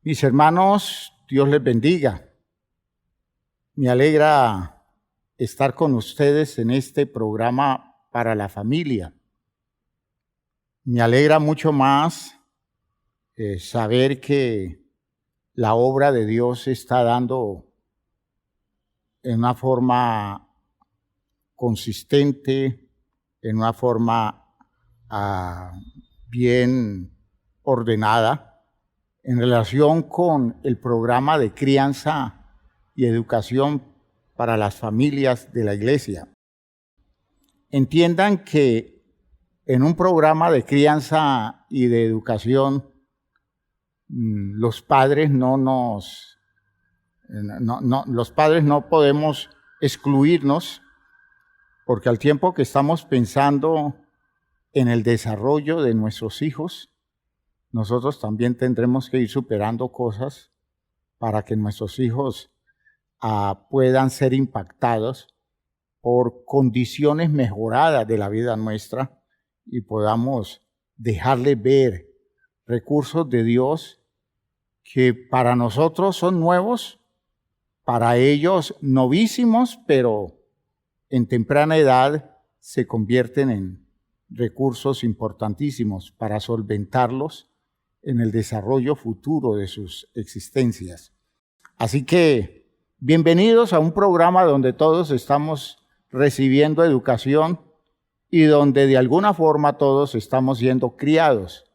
Mis hermanos, Dios les bendiga. Me alegra estar con ustedes en este programa para la familia. Me alegra mucho más saber que la obra de Dios se está dando en una forma consistente, en una forma bien ordenada, en relación con el programa de crianza y educación para las familias de la iglesia. Entiendan que en un programa de crianza y de educación, los padres los padres no podemos excluirnos, porque al tiempo que estamos pensando en el desarrollo de nuestros hijos, nosotros también tendremos que ir superando cosas para que nuestros hijos puedan ser impactados por condiciones mejoradas de la vida nuestra y podamos dejarles ver recursos de Dios que para nosotros son nuevos, para ellos novísimos, pero en temprana edad se convierten en recursos importantísimos para solventarlos en el desarrollo futuro de sus existencias. Así que bienvenidos a un programa donde todos estamos recibiendo educación y donde de alguna forma todos estamos siendo criados,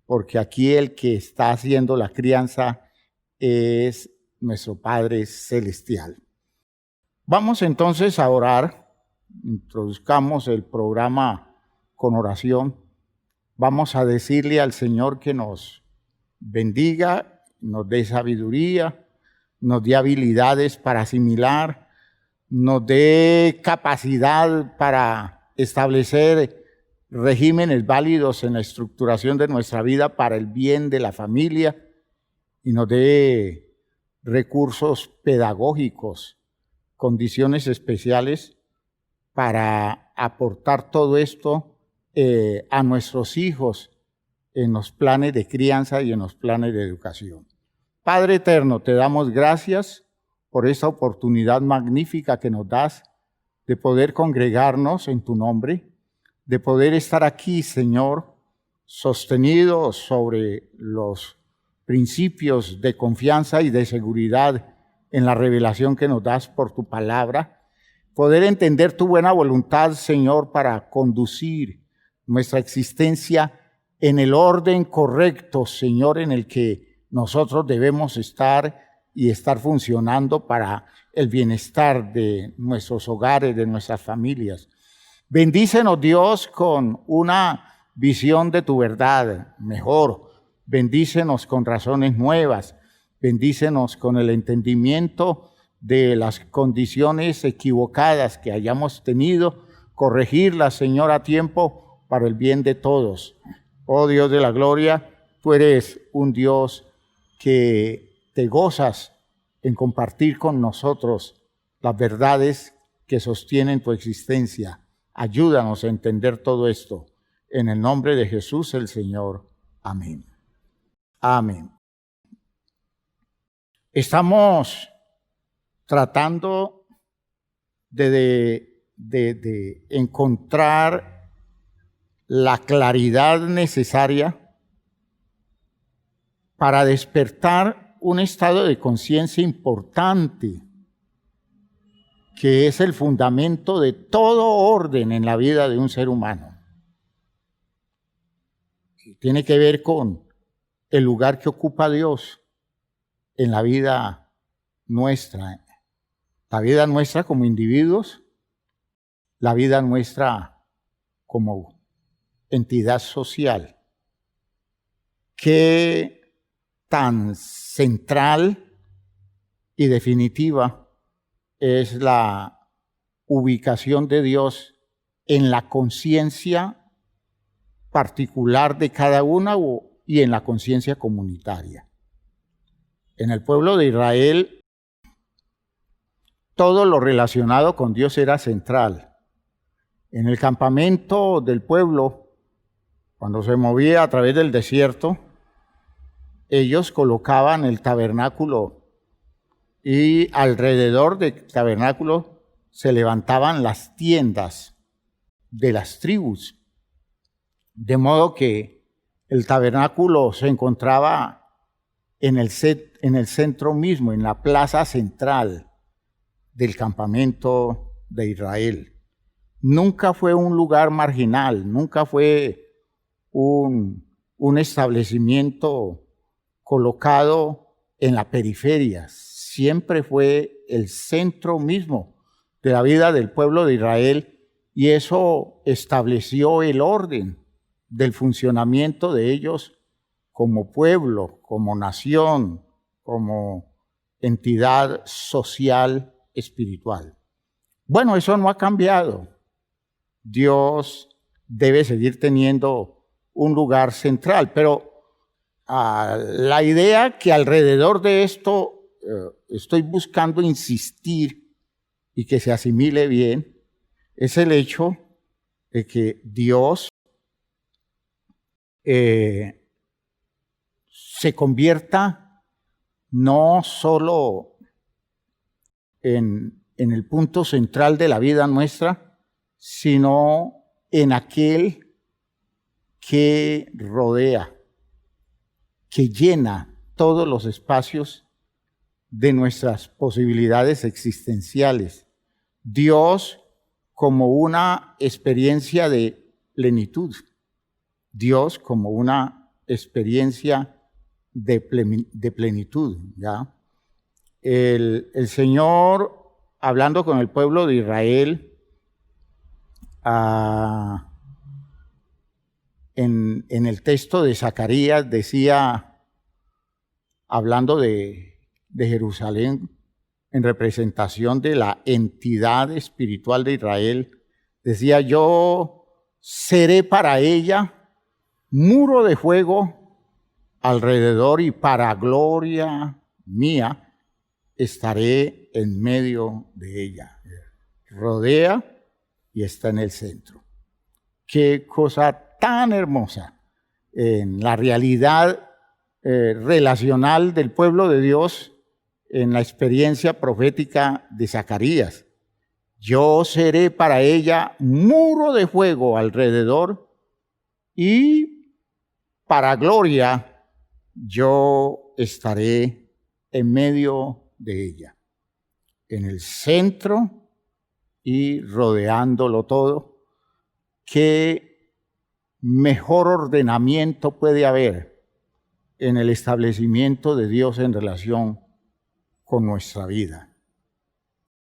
porque aquí el que está haciendo la crianza es nuestro Padre Celestial. Vamos entonces a orar. Introduzcamos el programa con oración. Vamos a decirle al Señor que nos bendiga, nos dé sabiduría, nos dé habilidades para asimilar, nos dé capacidad para establecer regímenes válidos en la estructuración de nuestra vida para el bien de la familia y nos dé recursos pedagógicos, condiciones especiales para aportar todo esto a nuestros hijos en los planes de crianza y en los planes de educación. Padre eterno, te damos gracias por esta oportunidad magnífica que nos das de poder congregarnos en tu nombre, de poder estar aquí, Señor, sostenidos sobre los principios de confianza y de seguridad en la revelación que nos das por tu palabra, poder entender tu buena voluntad, Señor, para conducir nuestra existencia en el orden correcto, Señor, en el que nosotros debemos estar y estar funcionando para el bienestar de nuestros hogares, de nuestras familias. Bendícenos, Dios, con una visión de tu verdad mejor. Bendícenos con razones nuevas. Bendícenos con el entendimiento de las condiciones equivocadas que hayamos tenido, corregirlas, Señor, a tiempo para el bien de todos. Oh Dios de la gloria, tú eres un Dios que te gozas en compartir con nosotros las verdades que sostienen tu existencia. Ayúdanos a entender todo esto. En el nombre de Jesús el Señor. Amén. Amén. Estamos tratando de encontrar la claridad necesaria para despertar un estado de conciencia importante, que es el fundamento de todo orden en la vida de un ser humano. Tiene que ver con el lugar que ocupa Dios en la vida nuestra como individuos, la vida nuestra como entidad social. Qué tan central y definitiva es la ubicación de Dios en la conciencia particular de cada una y en la conciencia comunitaria. En el pueblo de Israel, todo lo relacionado con Dios era central. En el campamento del pueblo, cuando se movía a través del desierto, ellos colocaban el tabernáculo y alrededor del tabernáculo se levantaban las tiendas de las tribus, de modo que el tabernáculo se encontraba en el centro mismo, en la plaza central del campamento de Israel. Nunca fue un lugar marginal, nunca fue un establecimiento colocado en la periferia. Siempre fue el centro mismo de la vida del pueblo de Israel, y eso estableció el orden del funcionamiento de ellos como pueblo, como nación, como entidad social espiritual. Bueno, eso no ha cambiado. Dios debe seguir teniendo un lugar central, pero la idea que alrededor de esto estoy buscando insistir y que se asimile bien es el hecho de que Dios se convierta no solo en el punto central de la vida nuestra, sino en aquel que rodea, que llena todos los espacios de nuestras posibilidades existenciales. Dios como una experiencia de plenitud. Dios como una experiencia de plenitud, ¿ya? El Señor, hablando con el pueblo de Israel, en el texto de Zacarías decía, hablando de Jerusalén, en representación de la entidad espiritual de Israel, decía: yo seré para ella muro de fuego alrededor, y para gloria mía estaré en medio de ella. Rodea y está en el centro. Qué cosa tan hermosa en la realidad relacional del pueblo de Dios, en la experiencia profética de Zacarías. Yo seré para ella muro de fuego alrededor, y para gloria yo estaré en medio de ella, en el centro y rodeándolo todo. ¿Qué mejor ordenamiento puede haber en el establecimiento de Dios en relación con nuestra vida?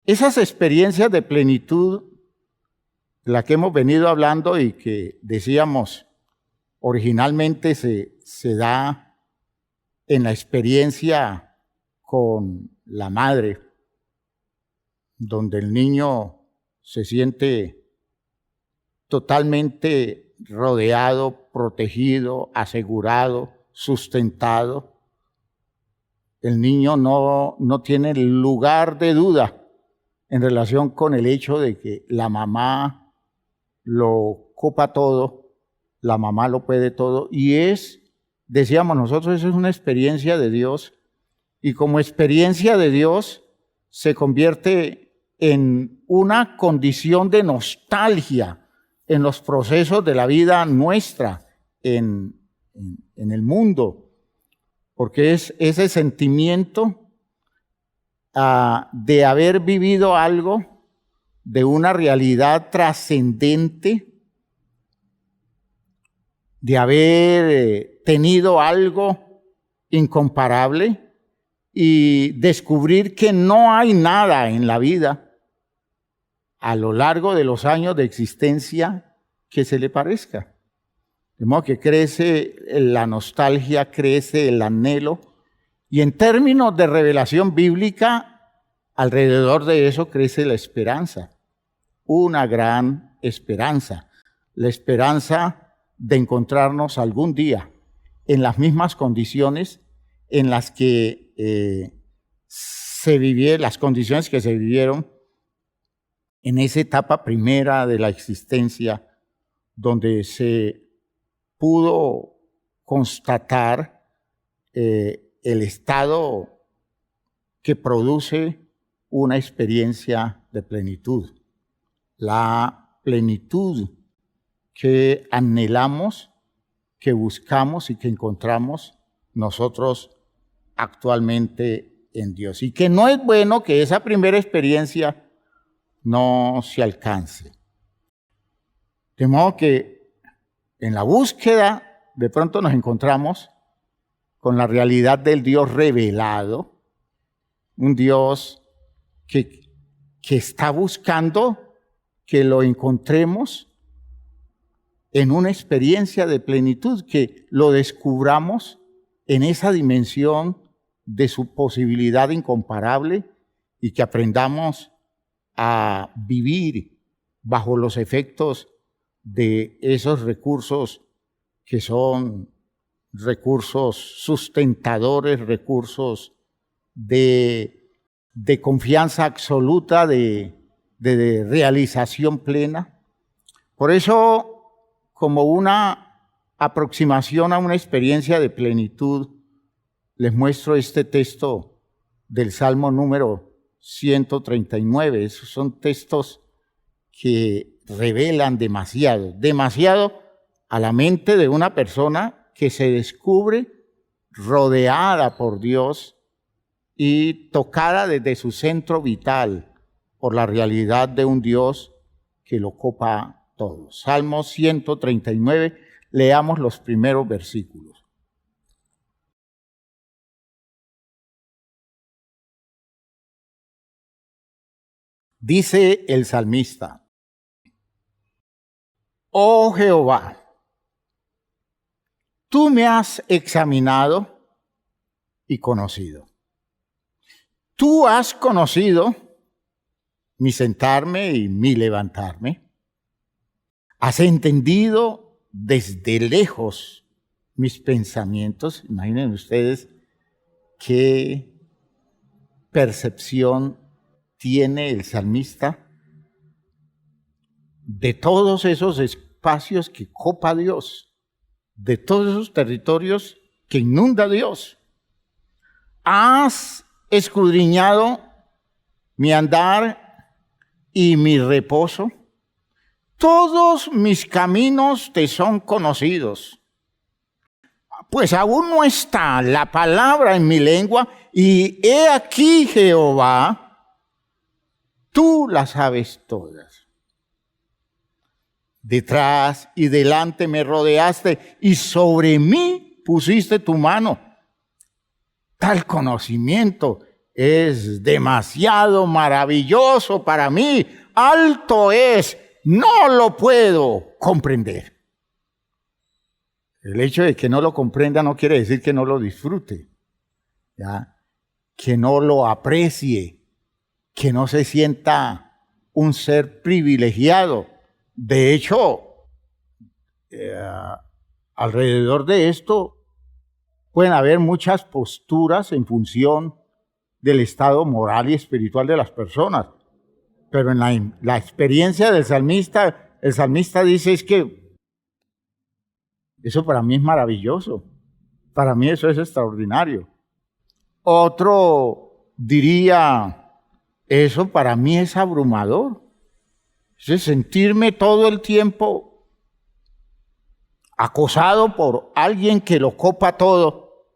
Esas experiencias de plenitud, de la que hemos venido hablando y que decíamos originalmente se da en la experiencia con la madre, donde el niño se siente totalmente rodeado, protegido, asegurado, sustentado. El niño no tiene lugar de duda en relación con el hecho de que la mamá lo copa todo, la mamá lo puede todo, y decíamos nosotros, eso es una experiencia de Dios, y como experiencia de Dios se convierte en una condición de nostalgia en los procesos de la vida nuestra en el mundo, porque es ese sentimiento de haber vivido algo, de una realidad trascendente, de haber tenido algo incomparable y descubrir que no hay nada en la vida a lo largo de los años de existencia que se le parezca. De modo que crece la nostalgia, crece el anhelo, y en términos de revelación bíblica, alrededor de eso crece la esperanza, una gran esperanza, la esperanza de encontrarnos algún día en las mismas condiciones en las que las condiciones que se vivieron en esa etapa primera de la existencia, donde se pudo constatar el estado que produce una experiencia de plenitud. La plenitud que anhelamos, que buscamos y que encontramos nosotros actualmente en Dios. Y que no es bueno que esa primera experiencia no se alcance. De modo que en la búsqueda de pronto nos encontramos con la realidad del Dios revelado, un Dios que está buscando que lo encontremos en una experiencia de plenitud, que lo descubramos en esa dimensión de su posibilidad incomparable y que aprendamos a vivir bajo los efectos de esos recursos que son recursos sustentadores, recursos de confianza absoluta, de realización plena. Por eso, como una aproximación a una experiencia de plenitud, les muestro este texto del Salmo número 139. Esos son textos que revelan demasiado a la mente de una persona que se descubre rodeada por Dios y tocada desde su centro vital por la realidad de un Dios que lo copa todo. Salmo 139, leamos los primeros versículos. Dice el salmista: Oh Jehová, tú me has examinado y conocido. Tú has conocido mi sentarme y mi levantarme. Has entendido desde lejos mis pensamientos. Imaginen ustedes qué percepción tiene el salmista de todos esos espacios que copa Dios, de todos esos territorios que inunda Dios. Has escudriñado mi andar y mi reposo. Todos mis caminos te son conocidos. Pues aún no está la palabra en mi lengua, y he aquí, Jehová, tú las sabes todas. Detrás y delante me rodeaste, y sobre mí pusiste tu mano. Tal conocimiento es demasiado maravilloso para mí. Alto es, no lo puedo comprender. El hecho de que no lo comprenda no quiere decir que no lo disfrute, ¿ya? Que no lo aprecie, que no se sienta un ser privilegiado. De hecho, alrededor de esto pueden haber muchas posturas en función del estado moral y espiritual de las personas. Pero en la experiencia del salmista, el salmista dice es que eso para mí es maravilloso. Para mí eso es extraordinario. Otro diría, eso para mí es abrumador. Es sentirme todo el tiempo acosado por alguien que lo copa todo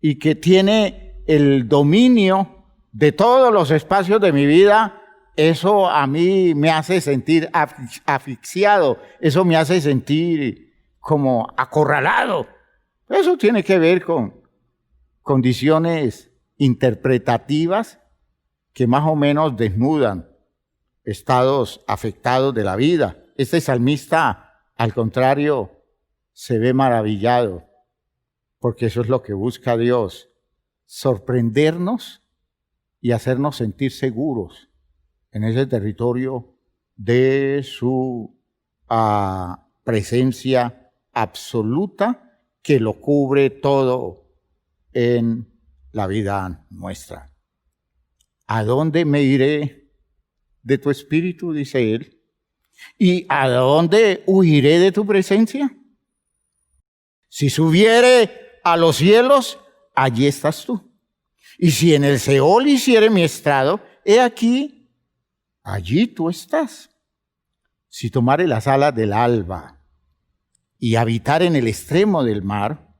y que tiene el dominio de todos los espacios de mi vida. Eso a mí me hace sentir asfixiado, eso me hace sentir como acorralado. Eso tiene que ver con condiciones interpretativas que más o menos desnudan estados afectados de la vida. Este salmista, al contrario, se ve maravillado, porque eso es lo que busca Dios, sorprendernos y hacernos sentir seguros en ese territorio de su presencia absoluta que lo cubre todo en la vida nuestra. ¿A dónde me iré de tu espíritu?, dice él. ¿Y a dónde huiré de tu presencia? Si subiere a los cielos, allí estás tú. Y si en el Seol hiciere mi estrado, he aquí, allí tú estás. Si tomare las alas del alba y habitar en el extremo del mar,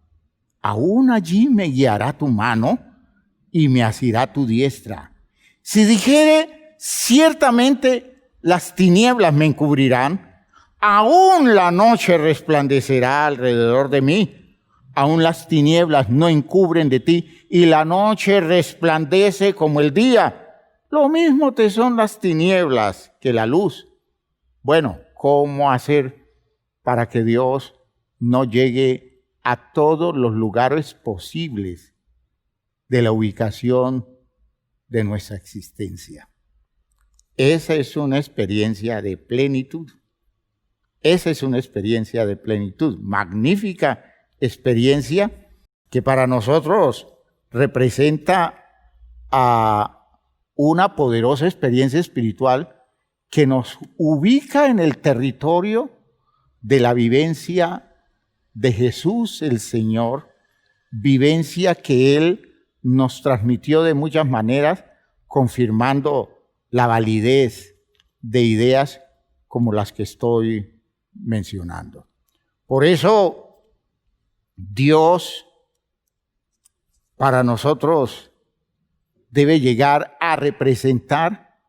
aún allí me guiará tu mano y me asirá tu diestra. Si dijere, ciertamente las tinieblas me encubrirán, aún la noche resplandecerá alrededor de mí, aún las tinieblas no encubren de ti, y la noche resplandece como el día. Lo mismo te son las tinieblas que la luz. Bueno, ¿cómo hacer para que Dios no llegue a todos los lugares posibles de la ubicación de nuestra existencia? Esa es una experiencia de plenitud. Esa es una experiencia de plenitud, magnífica experiencia que para nosotros representa a una poderosa experiencia espiritual que nos ubica en el territorio de la vivencia de Jesús el Señor, vivencia que Él nos transmitió de muchas maneras, confirmando la validez de ideas como las que estoy mencionando. Por eso, Dios para nosotros debe llegar a representar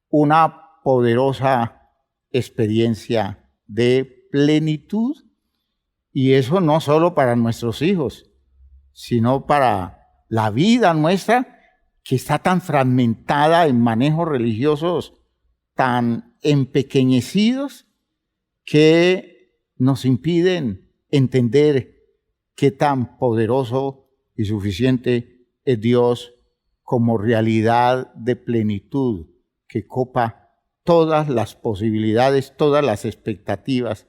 una poderosa experiencia de plenitud, y eso no solo para nuestros hijos, sino para la vida nuestra, que está tan fragmentada en manejos religiosos tan empequeñecidos que nos impiden entender qué tan poderoso y suficiente es Dios como realidad de plenitud que copa todas las posibilidades, todas las expectativas,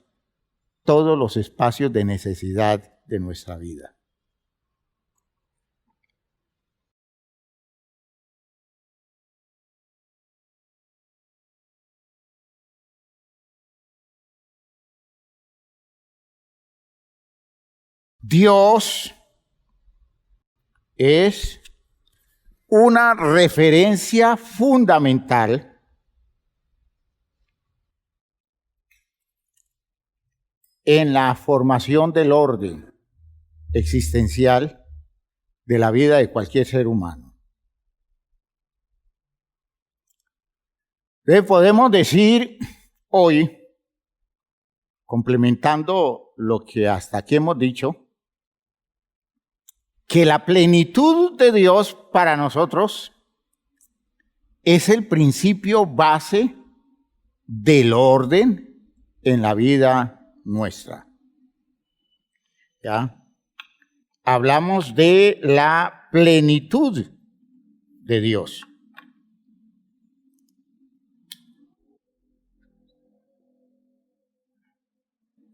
todos los espacios de necesidad de nuestra vida. Dios es una referencia fundamental en la formación del orden existencial de la vida de cualquier ser humano. Entonces podemos decir hoy, complementando lo que hasta aquí hemos dicho, que la plenitud de Dios para nosotros es el principio base del orden en la vida nuestra. ¿Ya? Hablamos de la plenitud de Dios.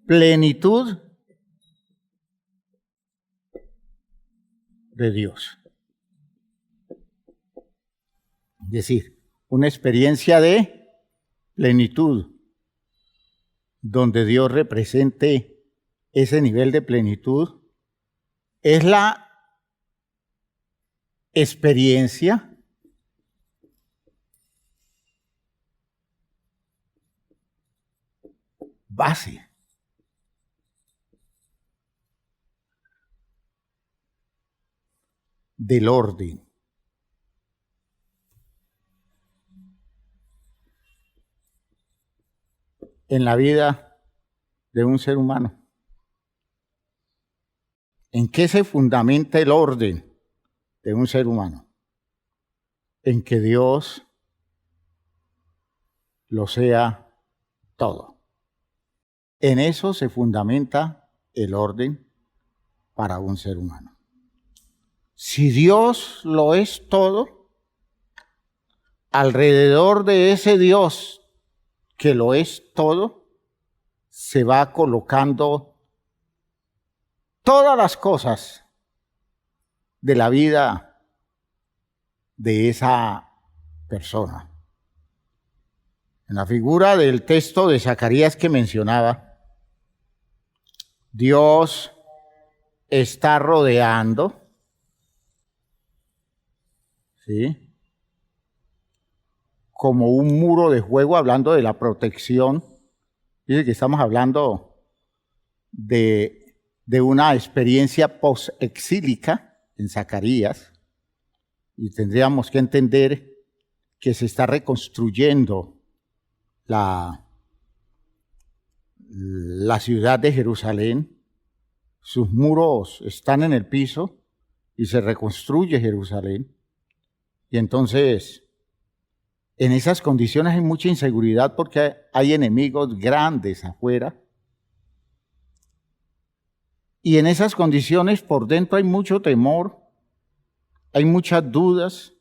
Plenitud de Dios. Es decir, una experiencia de plenitud, donde Dios represente ese nivel de plenitud, es la experiencia base del orden. En la vida de un ser humano. ¿En qué se fundamenta el orden de un ser humano? En que Dios lo sea todo. En eso se fundamenta el orden para un ser humano. Si Dios lo es todo, alrededor de ese Dios que lo es todo, se va colocando todas las cosas de la vida de esa persona. En la figura del texto de Zacarías que mencionaba, Dios está rodeando, ¿sí? Como un muro de fuego, hablando de la protección. Dice que estamos hablando de una experiencia post-exílica en Zacarías, y tendríamos que entender que se está reconstruyendo la ciudad de Jerusalén. Sus muros están en el piso y se reconstruye Jerusalén. Y entonces, en esas condiciones hay mucha inseguridad porque hay enemigos grandes afuera. Y en esas condiciones por dentro hay mucho temor, hay muchas dudas,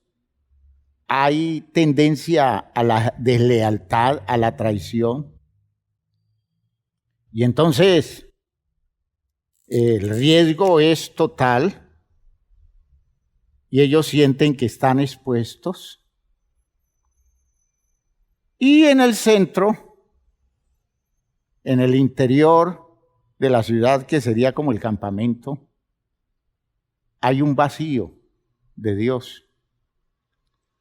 hay tendencia a la deslealtad, a la traición. Y entonces el riesgo es total y ellos sienten que están expuestos. Y en el centro, en el interior de la ciudad, que sería como el campamento, hay un vacío de Dios.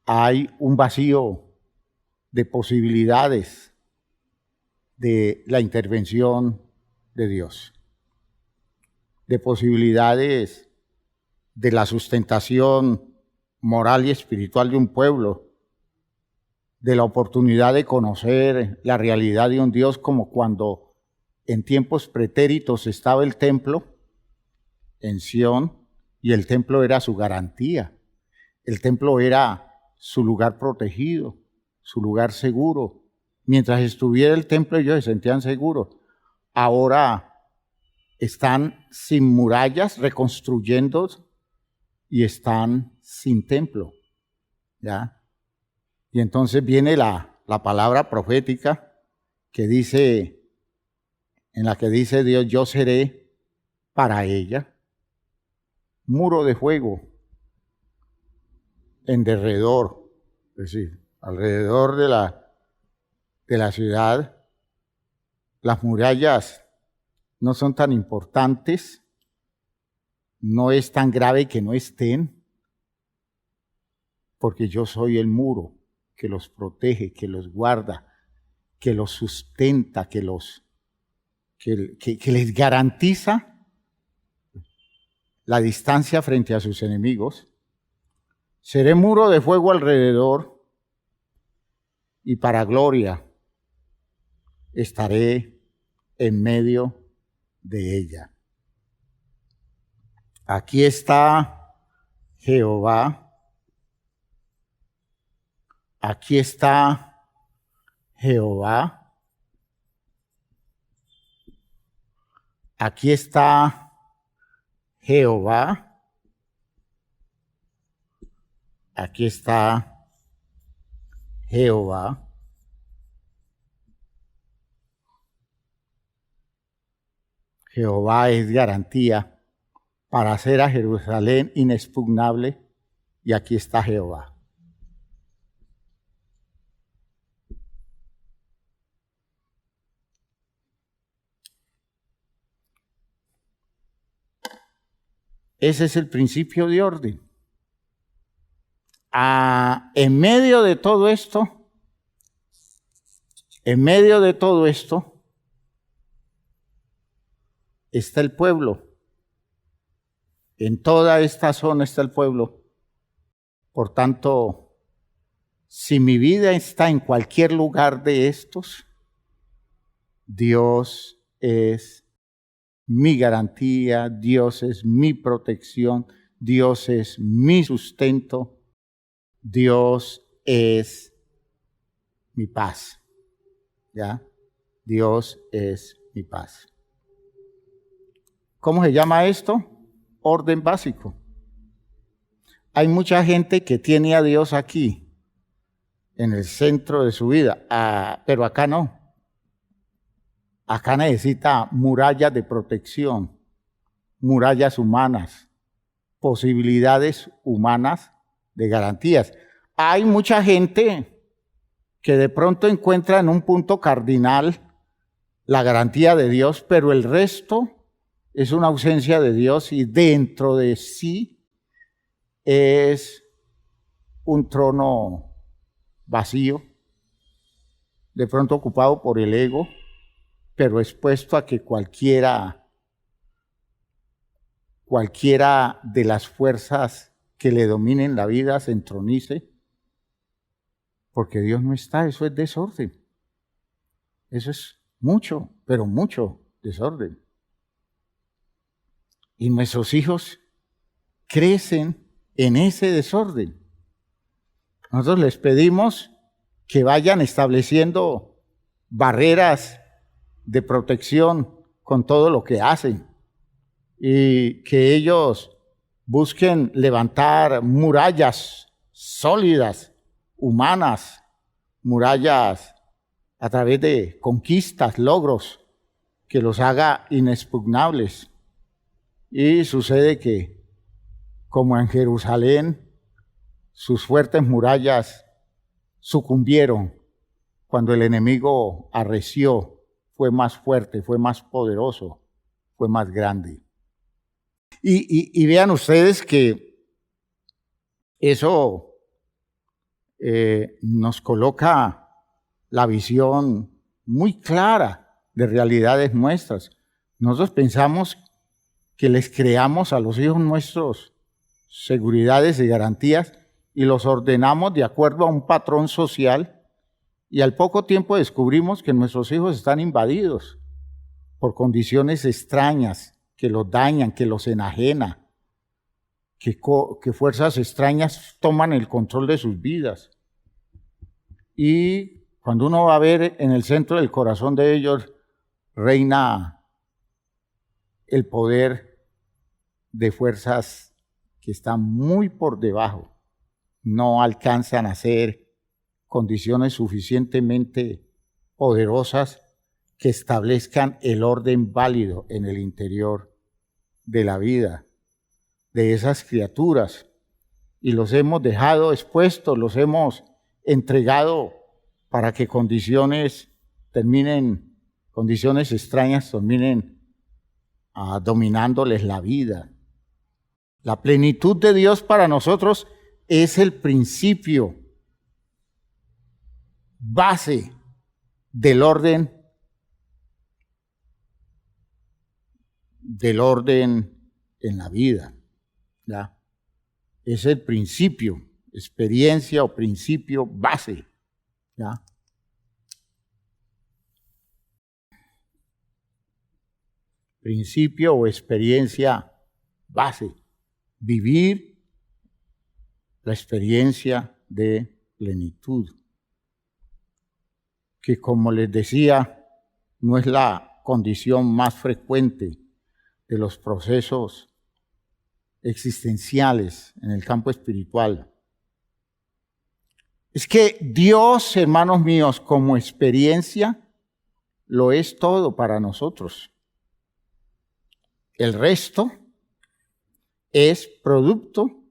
Hay un vacío de posibilidades de la intervención de Dios, de posibilidades de la sustentación moral y espiritual de un pueblo, de la oportunidad de conocer la realidad de un Dios, como cuando en tiempos pretéritos estaba el templo en Sión y el templo era su garantía. El templo era su lugar protegido, su lugar seguro. Mientras estuviera el templo ellos se sentían seguros. Ahora están sin murallas, reconstruyendo, y están sin templo, ¿ya? Y entonces viene la palabra profética que dice, en la que dice Dios: yo seré para ella muro de fuego en derredor, es decir, alrededor de la ciudad. Las murallas no son tan importantes, no es tan grave que no estén, porque yo soy el muro que los protege, que los guarda, que los sustenta, que les garantiza la distancia frente a sus enemigos. Seré muro de fuego alrededor y para gloria estaré en medio de ella. Aquí está Jehová. Aquí está Jehová. Aquí está Jehová. Aquí está Jehová. Jehová es garantía para hacer a Jerusalén inexpugnable, y aquí está Jehová. Ese es el principio de orden. En medio de todo esto, está el pueblo. En toda esta zona está el pueblo. Por tanto, si mi vida está en cualquier lugar de estos, Dios es mi garantía, Dios es mi protección, Dios es mi sustento, Dios es mi paz. ¿Ya? Dios es mi paz. ¿Cómo se llama esto? Orden básico. Hay mucha gente que tiene a Dios aquí, en el centro de su vida, pero acá no. Acá necesita murallas de protección, murallas humanas, posibilidades humanas de garantías. Hay mucha gente que de pronto encuentra en un punto cardinal la garantía de Dios, pero el resto es una ausencia de Dios y dentro de sí es un trono vacío, de pronto ocupado por el ego, pero expuesto a que cualquiera de las fuerzas que le dominen la vida se entronice, porque Dios no está. Eso es desorden. Eso es mucho, pero mucho desorden. Y nuestros hijos crecen en ese desorden. Nosotros les pedimos que vayan estableciendo barreras de protección con todo lo que hacen y que ellos busquen levantar murallas sólidas, humanas, murallas a través de conquistas, logros, que los haga inexpugnables. Y sucede que, como en Jerusalén, sus fuertes murallas sucumbieron cuando el enemigo arreció, fue más fuerte, fue más poderoso, fue más grande. Y vean ustedes que eso nos coloca la visión muy clara de realidades nuestras. Nosotros pensamos que les creamos a los hijos nuestros seguridades y garantías y los ordenamos de acuerdo a un patrón social, y al poco tiempo descubrimos que nuestros hijos están invadidos por condiciones extrañas que los dañan, que los enajenan, que fuerzas extrañas toman el control de sus vidas. Y cuando uno va a ver, en el centro del corazón de ellos reina el poder de fuerzas que están muy por debajo. No alcanzan a ser condiciones suficientemente poderosas que establezcan el orden válido en el interior de la vida de esas criaturas. Y los hemos dejado expuestos, los hemos entregado para que condiciones extrañas terminen dominándoles la vida. La plenitud de Dios para nosotros es el principio base del orden en la vida, ¿ya? Es el principio, experiencia o principio base, ¿ya? Principio o experiencia base. Vivir la experiencia de plenitud, que, como les decía, no es la condición más frecuente de los procesos existenciales en el campo espiritual. Es que Dios, hermanos míos, como experiencia, lo es todo para nosotros. El resto es producto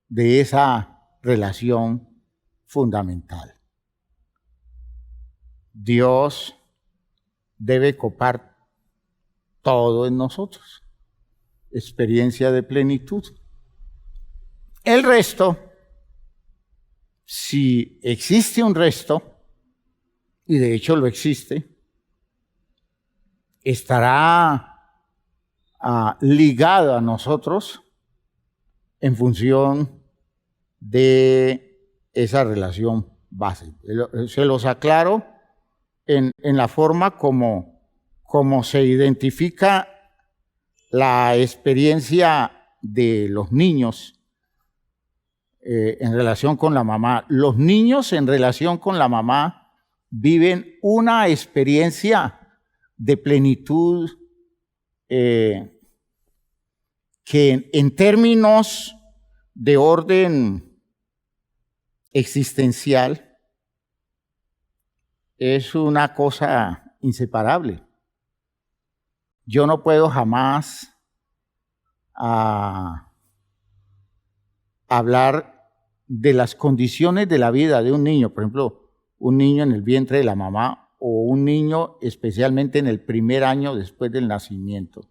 de esa relación fundamental. Dios debe copar todo en nosotros. Experiencia de plenitud. El resto, si existe un resto, y de hecho lo existe, estará ligado a nosotros en función de esa relación base. Se los aclaro en la forma como se identifica la experiencia de los niños en relación con la mamá. Los niños en relación con la mamá viven una experiencia de plenitud que en términos de orden existencial es una cosa inseparable. Yo no puedo jamás hablar de las condiciones de la vida de un niño, por ejemplo, un niño en el vientre de la mamá o un niño especialmente en el primer año después del nacimiento.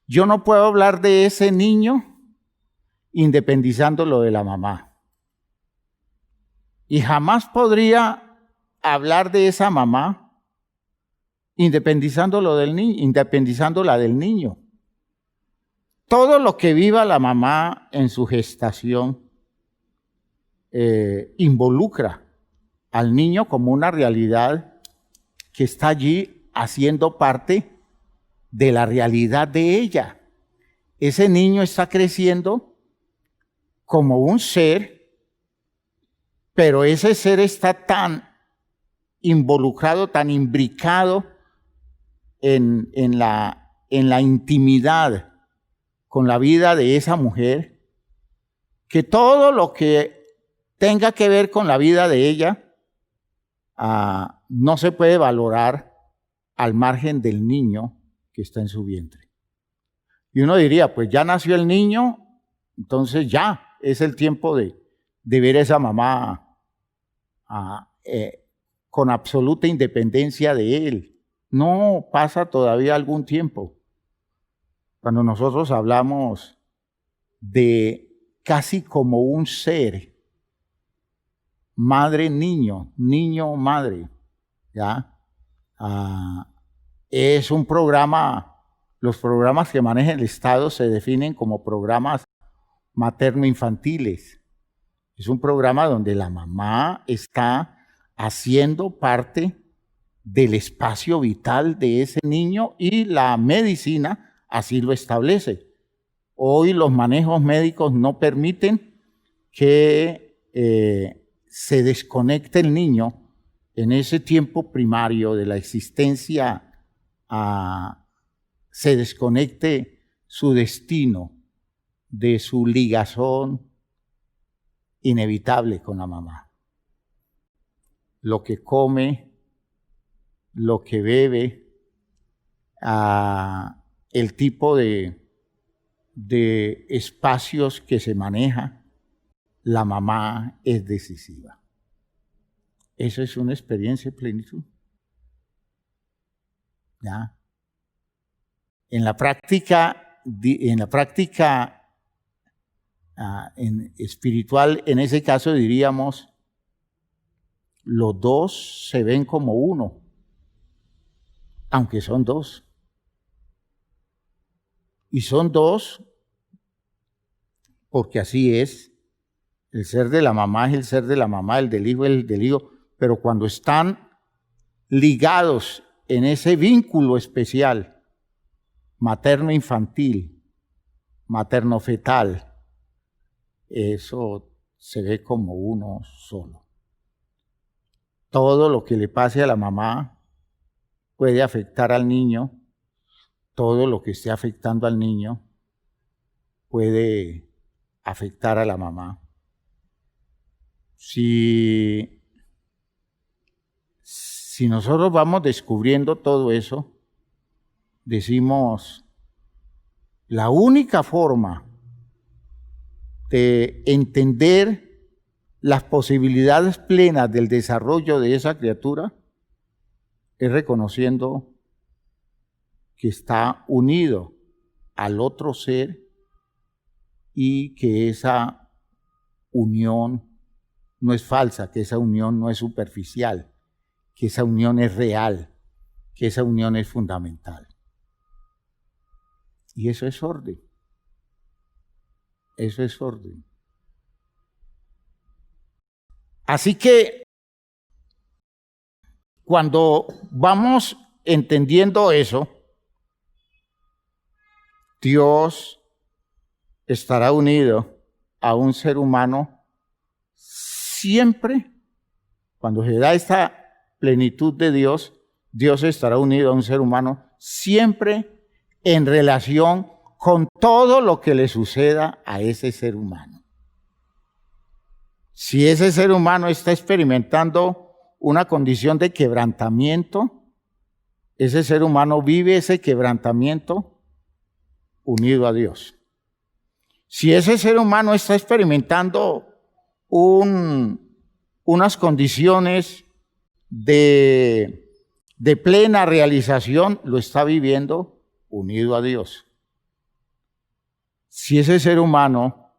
yo no puedo hablar de ese niño independizándolo de la mamá. Y jamás podría hablar de esa mamá independizándola del niño. Todo lo que viva la mamá en su gestación involucra al niño como una realidad que está allí haciendo parte de la realidad de ella. Ese niño está creciendo como un ser, pero ese ser está tan involucrado, tan imbricado en la intimidad con la vida de esa mujer, que todo lo que tenga que ver con la vida de ella no se puede valorar al margen del niño que está en su vientre. Y uno diría, pues ya nació el niño, entonces ya es el tiempo de ver a esa mamá con absoluta independencia de él. No, pasa todavía algún tiempo. Cuando nosotros hablamos de casi como un ser, madre-niño, niño-madre, ¿ya? Es un programa, los programas que maneja el Estado se definen como programas materno-infantiles. Es un programa donde la mamá está haciendo parte del espacio vital de ese niño y la medicina así lo establece. Hoy los manejos médicos no permiten que se desconecte el niño en ese tiempo primario de la existencia, se desconecte su destino de su ligazón inevitable con la mamá. Lo que come, lo que bebe, el tipo de espacios que se maneja, la mamá es decisiva. Eso es una experiencia de plenitud. ¿Ya? En la práctica espiritual, en ese caso diríamos, los dos se ven como uno, aunque son dos. Y son dos porque así es. El ser de la mamá es el ser de la mamá, el del hijo es el del hijo. Pero cuando están ligados en ese vínculo especial, materno-infantil, materno-fetal, eso se ve como uno solo. Todo lo que le pase a la mamá puede afectar al niño. Todo lo que esté afectando al niño puede afectar a la mamá. Si nosotros vamos descubriendo todo eso, decimos, la única forma de entender las posibilidades plenas del desarrollo de esa criatura es reconociendo que está unido al otro ser y que esa unión no es falsa, que esa unión no es superficial, que esa unión es real, que esa unión es fundamental. Y eso es orden. Eso es orden. Así que cuando vamos entendiendo eso, Dios estará unido a un ser humano siempre. Cuando se da esta plenitud de Dios, Dios estará unido a un ser humano siempre en relación con todo lo que le suceda a ese ser humano. Si ese ser humano está experimentando una condición de quebrantamiento, ese ser humano vive ese quebrantamiento unido a Dios. Si ese ser humano está experimentando unas condiciones de plena realización, lo está viviendo unido a Dios. si ese ser humano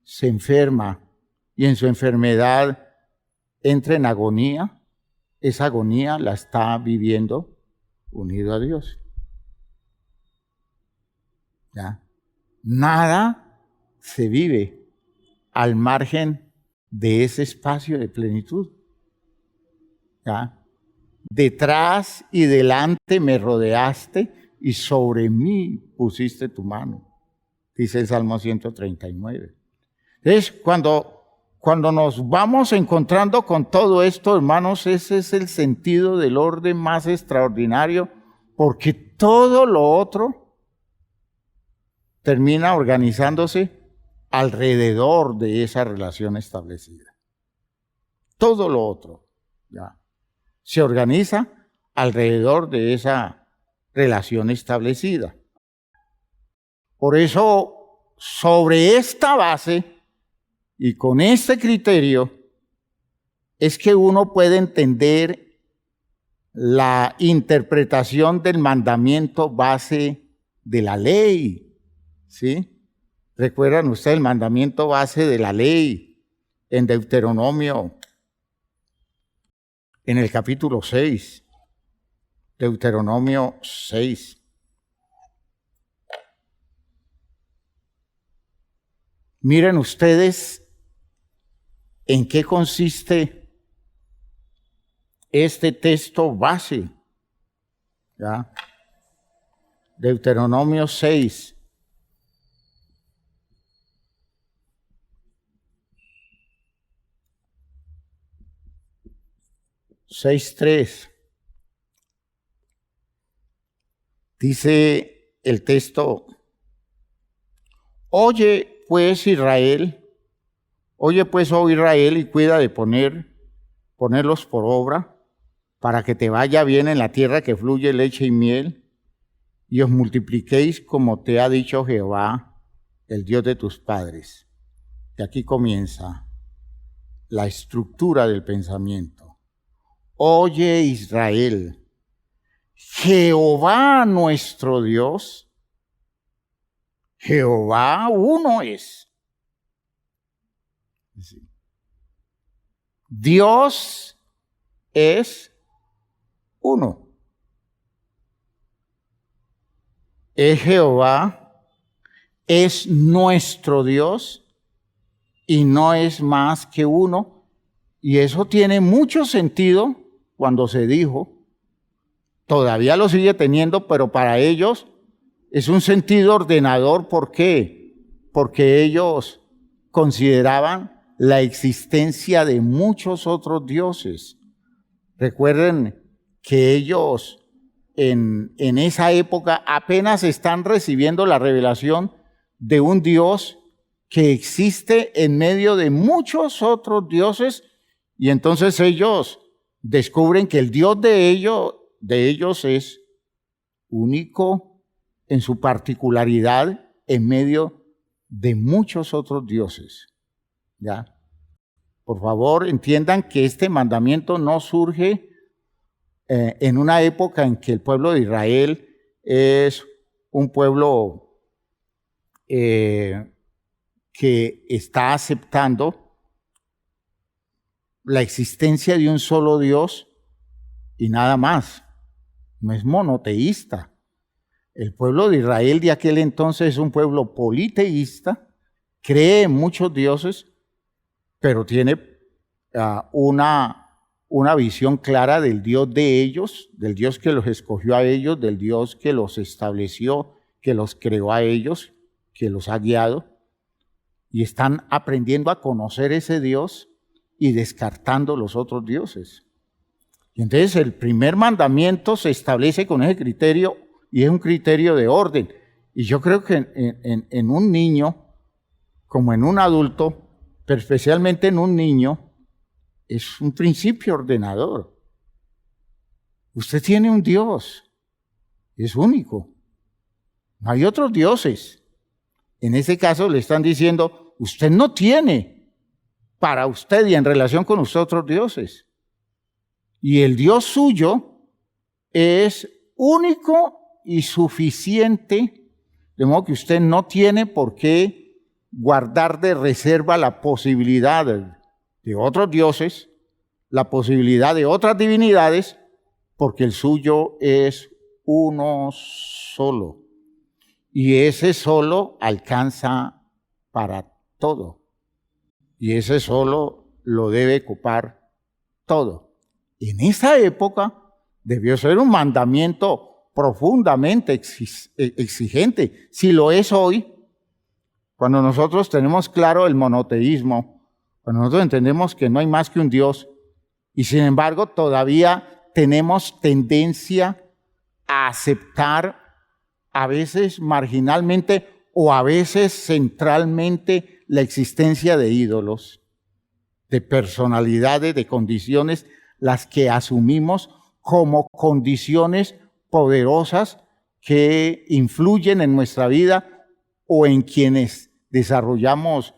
se enferma y en su enfermedad entra en agonía, esa agonía la está viviendo unido a Dios. ¿Ya? Nada se vive al margen de ese espacio de plenitud. ¿Ya? Detrás y delante me rodeaste y sobre mí pusiste tu mano, dice el Salmo 139. Entonces, cuando nos vamos encontrando con todo esto, hermanos, ese es el sentido del orden más extraordinario, porque todo lo otro termina organizándose alrededor de esa relación establecida. Todo lo otro, ¿ya?, se organiza alrededor de esa relación establecida. Por eso, sobre esta base y con este criterio, es que uno puede entender la interpretación del mandamiento base de la ley, ¿sí? ¿Recuerdan ustedes el mandamiento base de la ley en Deuteronomio? En el capítulo 6, Deuteronomio 6. Miren ustedes en qué consiste este texto base. ¿Ya? Deuteronomio 6. Dice el texto: oye pues, oh Israel, y cuida de ponerlos por obra, para que te vaya bien en la tierra que fluye leche y miel, y os multipliquéis como te ha dicho Jehová, el Dios de tus padres. Y aquí comienza la estructura del pensamiento. Oye Israel, Jehová nuestro Dios, Jehová uno es. Dios es uno. Es Jehová, es nuestro Dios y no es más que uno. Y eso tiene mucho sentido cuando se dijo, todavía lo sigue teniendo, pero para ellos es un sentido ordenador. ¿Por qué? Porque ellos consideraban la existencia de muchos otros dioses. Recuerden que ellos en esa época apenas están recibiendo la revelación de un Dios que existe en medio de muchos otros dioses, y entonces ellos descubren que el Dios de ellos es único en su particularidad en medio de muchos otros dioses. ¿Ya? Por favor, entiendan que este mandamiento no surge en una época en que el pueblo de Israel es un pueblo que está aceptando la existencia de un solo Dios y nada más. No es monoteísta. El pueblo de Israel de aquel entonces es un pueblo politeísta, cree en muchos dioses, pero tiene una visión clara del Dios de ellos, del Dios que los escogió a ellos, del Dios que los estableció, que los creó a ellos, que los ha guiado, y están aprendiendo a conocer ese Dios y descartando los otros dioses. Y entonces el primer mandamiento se establece con ese criterio, y es un criterio de orden. Y yo creo que en un niño, como en un adulto, pero especialmente en un niño, es un principio ordenador. Usted tiene un Dios, es único. No hay otros dioses. En ese caso le están diciendo, usted no tiene para usted y en relación con usted otros dioses. Y el Dios suyo es único y suficiente. De modo que usted no tiene por qué guardar de reserva la posibilidad de otros dioses, la posibilidad de otras divinidades, porque el suyo es uno solo. Y ese solo alcanza para todo. Y ese solo lo debe ocupar todo. En esa época debió ser un mandamiento profundamente exigente, si lo es hoy, cuando nosotros tenemos claro el monoteísmo, cuando nosotros entendemos que no hay más que un Dios, y sin embargo todavía tenemos tendencia a aceptar, a veces marginalmente o a veces centralmente, la existencia de ídolos, de personalidades, de condiciones, las que asumimos como condiciones poderosas que influyen en nuestra vida o en quienes desarrollamos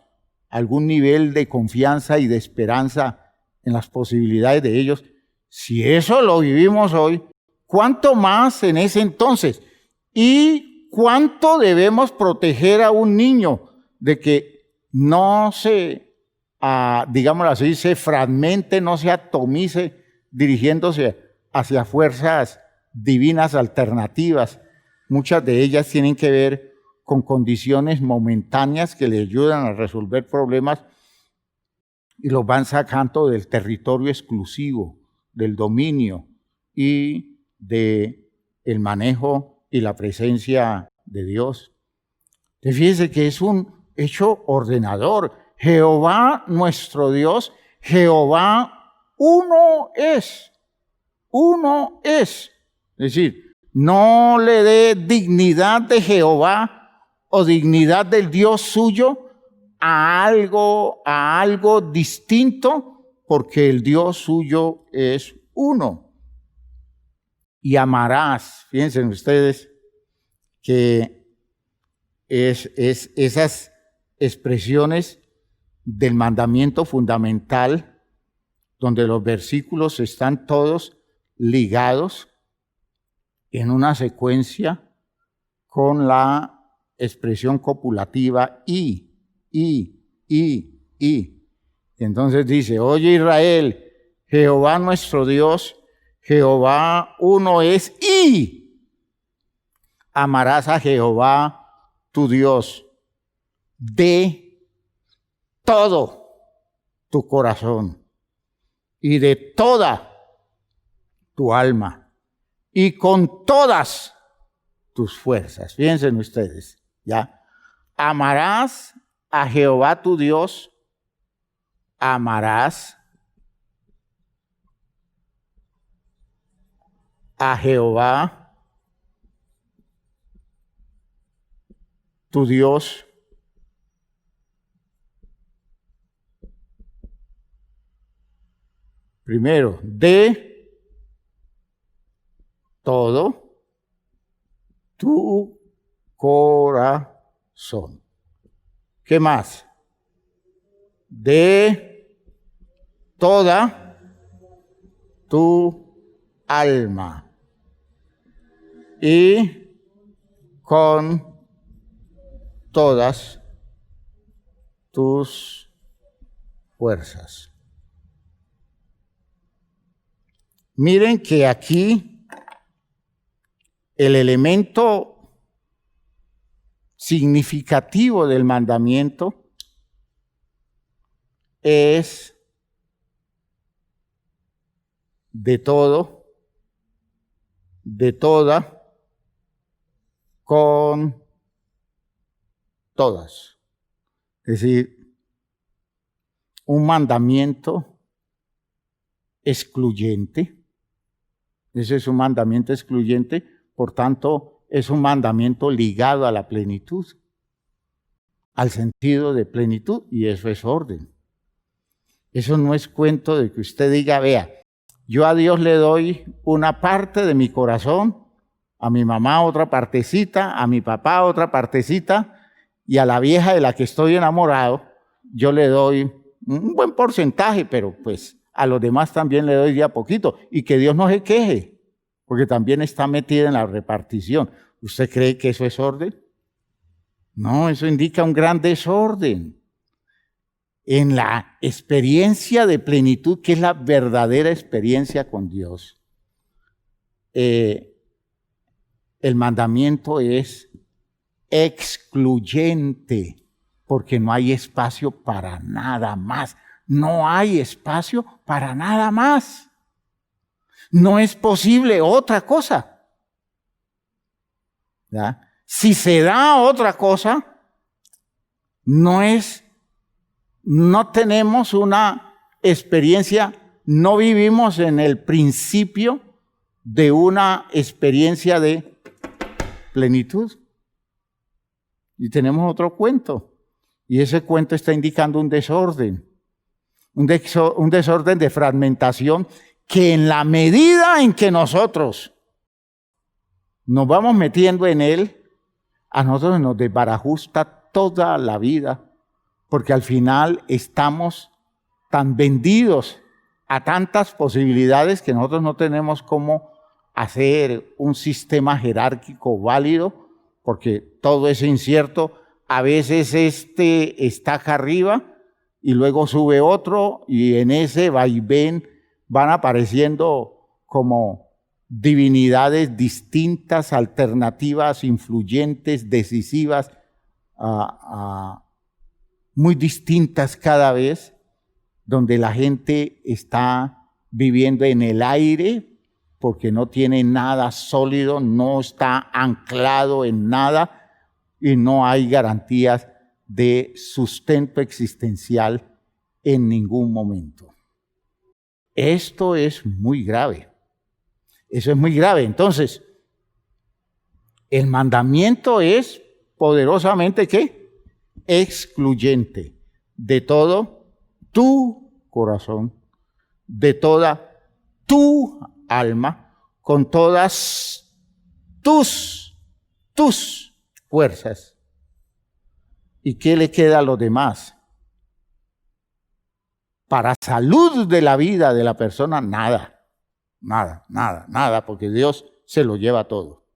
algún nivel de confianza y de esperanza en las posibilidades de ellos. Si eso lo vivimos hoy, ¿cuánto más en ese entonces? ¿Y cuánto debemos proteger a un niño de que no se, digámoslo así, se fragmente, no se atomice dirigiéndose hacia fuerzas divinas alternativas? Muchas de ellas tienen que ver con condiciones momentáneas que le ayudan a resolver problemas y los van sacando del territorio exclusivo, del dominio y del manejo y la presencia de Dios. Entonces, fíjese que es un hecho ordenador. Jehová nuestro Dios, Jehová uno es. Uno es. Es decir, no le dé dignidad de Jehová o dignidad del Dios suyo a algo distinto, porque el Dios suyo es uno. Y amarás, fíjense ustedes que es esas expresiones del mandamiento fundamental, donde los versículos están todos ligados en una secuencia con la expresión copulativa y. Entonces dice, oye Israel, Jehová nuestro Dios, Jehová uno es y amarás a Jehová tu Dios de todo tu corazón y de toda tu alma y con todas tus fuerzas. Fíjense ustedes, ¿ya? Amarás a Jehová tu Dios, amarás a Jehová tu Dios primero de todo tu corazón. ¿Qué más? De toda tu alma y con todas tus fuerzas. Miren que aquí el elemento significativo del mandamiento es de todo, de toda, con todas. Es decir, un mandamiento excluyente. Ese es un mandamiento excluyente, por tanto, es un mandamiento ligado a la plenitud, al sentido de plenitud, y eso es orden. Eso no es cuento de que usted diga, vea, yo a Dios le doy una parte de mi corazón, a mi mamá otra partecita, a mi papá otra partecita, y a la vieja de la que estoy enamorado, yo le doy un buen porcentaje, pero pues a los demás también le doy de a poquito, y que Dios no se queje, porque también está metida en la repartición. ¿Usted cree que eso es orden? No, eso indica un gran desorden en la experiencia de plenitud, que es la verdadera experiencia con Dios. El mandamiento es excluyente, porque no hay espacio para nada más. No hay espacio para nada más. No es posible otra cosa. ¿Ya? Si se da otra cosa, no tenemos una experiencia, no vivimos en el principio de una experiencia de plenitud. Y tenemos otro cuento. Y ese cuento está indicando un desorden. Un desorden de fragmentación que en la medida en que nosotros nos vamos metiendo en él, a nosotros nos desbarajusta toda la vida. Porque al final estamos tan vendidos a tantas posibilidades que nosotros no tenemos cómo hacer un sistema jerárquico válido, porque todo es incierto. A veces está acá arriba y luego sube otro, y en ese vaivén van apareciendo como divinidades distintas, alternativas, influyentes, decisivas, muy distintas cada vez, donde la gente está viviendo en el aire porque no tiene nada sólido, no está anclado en nada y no hay garantías de sustento existencial en ningún momento. Esto es muy grave. Eso es muy grave. Entonces, el mandamiento es poderosamente, ¿qué? Excluyente de todo tu corazón, de toda tu alma, con todas tus fuerzas. ¿Y qué le queda a los demás? Para salud de la vida de la persona, nada, porque Dios se lo lleva todo.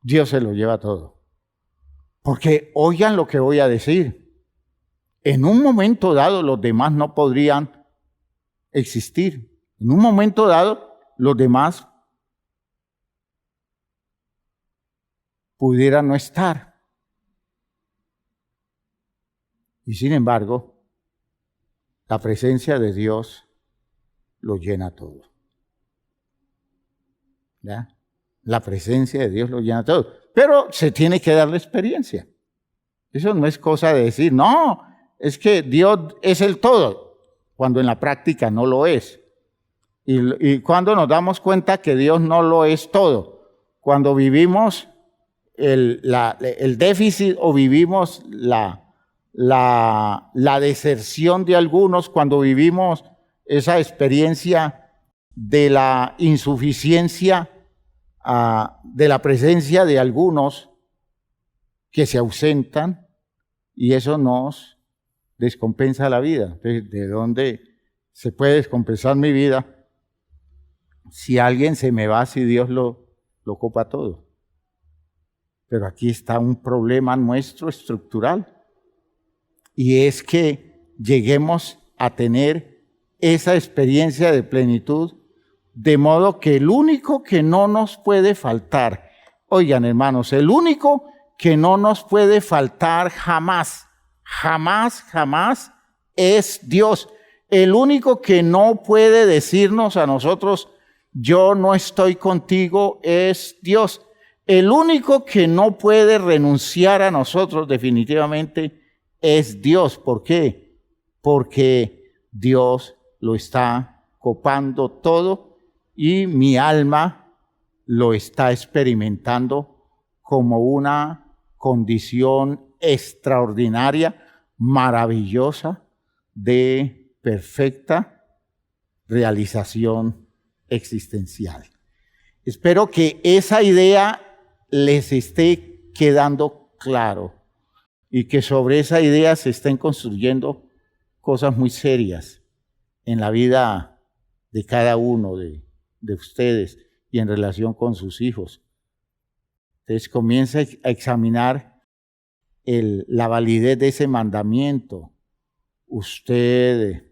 Dios se lo lleva todo. Porque oigan lo que voy a decir. En un momento dado los demás no podrían existir. En un momento dado los demás pudieran no estar. Y sin embargo, la presencia de Dios lo llena todo. ¿Ya? La presencia de Dios lo llena todo. Pero se tiene que dar la experiencia. Eso no es cosa de decir, no, es que Dios es el todo, cuando en la práctica no lo es. Y cuando nos damos cuenta que Dios no lo es todo, cuando vivimos el déficit o vivimos la deserción de algunos, cuando vivimos esa experiencia de la insuficiencia de la presencia de algunos que se ausentan, y eso nos descompensa la vida. Entonces, ¿de dónde se puede descompensar mi vida si alguien se me va, si Dios lo copa todo? Pero aquí está un problema nuestro estructural, y es que lleguemos a tener esa experiencia de plenitud, de modo que el único que no nos puede faltar, oigan hermanos, el único que no nos puede faltar jamás, es Dios. El único que no puede decirnos a nosotros, yo no estoy contigo, es Dios. El único que no puede renunciar a nosotros definitivamente es Dios. ¿Por qué? Porque Dios lo está copando todo y mi alma lo está experimentando como una condición extraordinaria, maravillosa, de perfecta realización existencial. Espero que esa idea les esté quedando claro y que sobre esa idea se estén construyendo cosas muy serias en la vida de cada uno de ustedes y en relación con sus hijos. Entonces comienza a examinar la validez de ese mandamiento, usted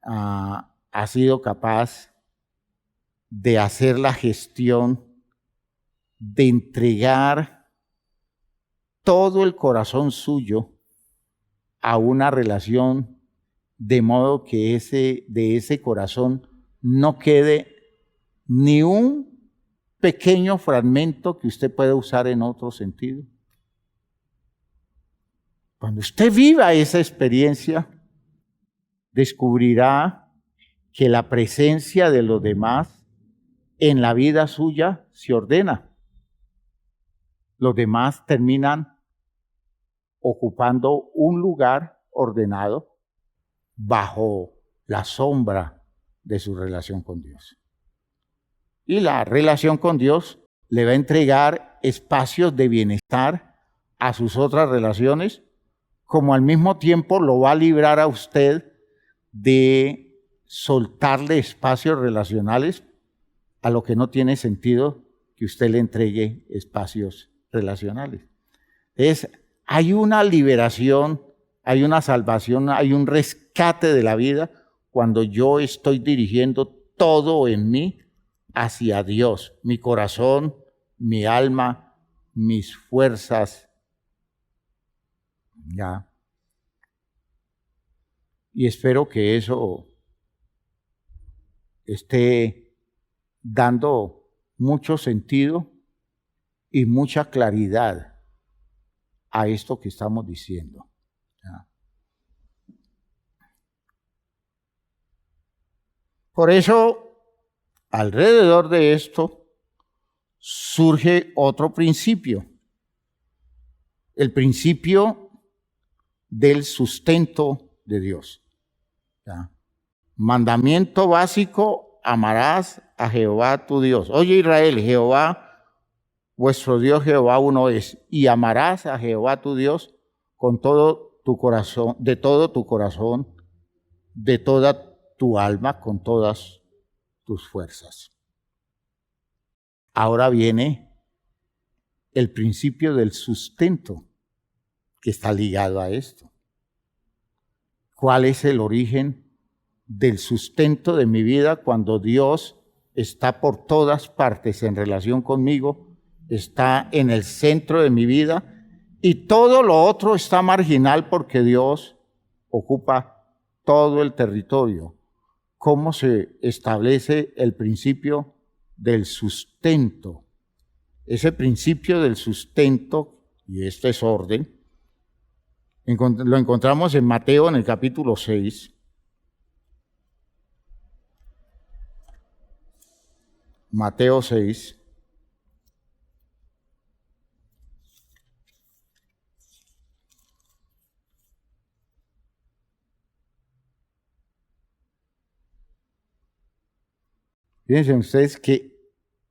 ha sido capaz de hacer la gestión de entregar todo el corazón suyo a una relación, de modo que de ese corazón no quede ni un pequeño fragmento que usted pueda usar en otro sentido. Cuando usted viva esa experiencia, descubrirá que la presencia de los demás en la vida suya se ordena. Los demás terminan ocupando un lugar ordenado bajo la sombra de su relación con Dios. Y la relación con Dios le va a entregar espacios de bienestar a sus otras relaciones, como al mismo tiempo lo va a librar a usted de soltarle espacios relacionales a lo que no tiene sentido que usted le entregue espacios relacionales. Hay una liberación, hay una salvación, hay un rescate de la vida cuando yo estoy dirigiendo todo en mí hacia Dios, mi corazón, mi alma, mis fuerzas. Ya. Y espero que eso esté dando mucho sentido y mucha claridad a esto que estamos diciendo. ¿Ya? Por eso, alrededor de esto surge otro principio, el principio del sustento de Dios. ¿Ya? Mandamiento básico: amarás a Jehová tu Dios. Oye Israel, Jehová, vuestro Dios Jehová uno es, y amarás a Jehová tu Dios con todo tu corazón, de todo tu corazón, de toda tu alma, con todas tus fuerzas. Ahora viene el principio del sustento que está ligado a esto. ¿Cuál es el origen del sustento de mi vida cuando Dios está por todas partes en relación conmigo, está en el centro de mi vida y todo lo otro está marginal porque Dios ocupa todo el territorio? ¿Cómo se establece el principio del sustento? Ese principio del sustento, y este es orden, lo encontramos en Mateo en el capítulo 6. Mateo 6. Fíjense ustedes que